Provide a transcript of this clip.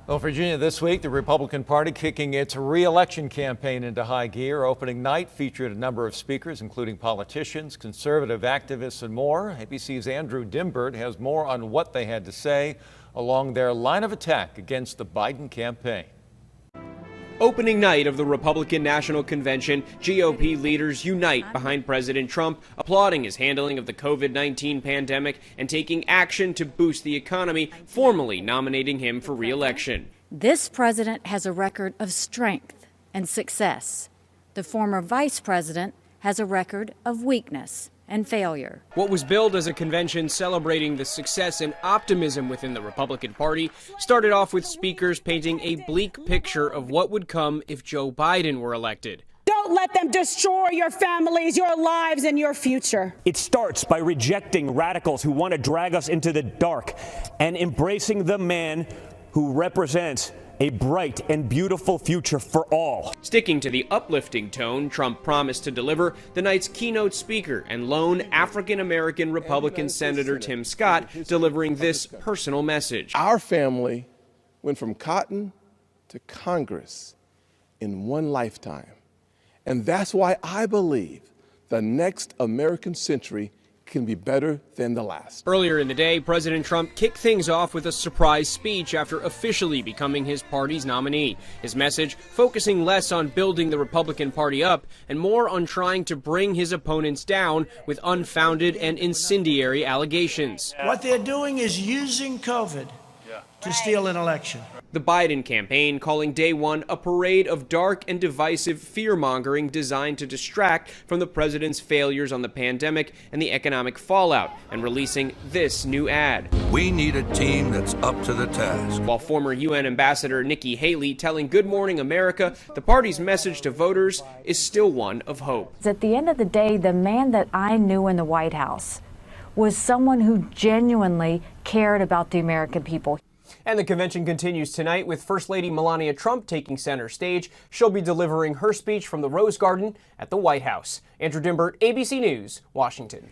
Well, Virginia, this week, the Republican Party kicking its re-election campaign into high gear. Opening night featured a number of speakers, including politicians, conservative activists, and more. ABC's Andrew Dimbert has more on what they had to say along their line of attack against the Biden campaign. Opening night of the Republican National Convention, GOP leaders unite behind President Trump, applauding his handling of the COVID-19 pandemic and taking action to boost the economy, formally nominating him for re-election. This president has a record of strength and success. The former vice president has a record of weakness and failure. What was billed as a convention celebrating the success and optimism within the Republican Party started off with speakers painting a bleak picture of what would come if Joe Biden were elected. Don't let them destroy your families, your lives, and your future. It starts by rejecting radicals who want to drag us into the dark and embracing the man who represents a bright and beautiful future for all. Sticking to the uplifting tone Trump promised to deliver, the night's keynote speaker and lone African-American Republican Senator Tim Scott delivering this personal message. Our family went from cotton to Congress in one lifetime. And that's why I believe the next American century can be better than the last. Earlier in the day, President Trump kicked things off with a surprise speech after officially becoming his party's nominee. His message focusing less on building the Republican Party up and more on trying to bring his opponents down with unfounded and incendiary allegations. What they're doing is using COVID to steal an election. The Biden campaign calling day one a parade of dark and divisive fear-mongering designed to distract from the president's failures on the pandemic and the economic fallout, and releasing this new ad. We need a team that's up to the task. While former UN Ambassador Nikki Haley telling Good Morning America the party's message to voters is still one of hope. At the end of the day, the man that I knew in the White House was someone who genuinely cared about the American people. And the convention continues tonight with First Lady Melania Trump taking center stage. She'll be delivering her speech from the Rose Garden at the White House. Andrew Dimbert, ABC News, Washington.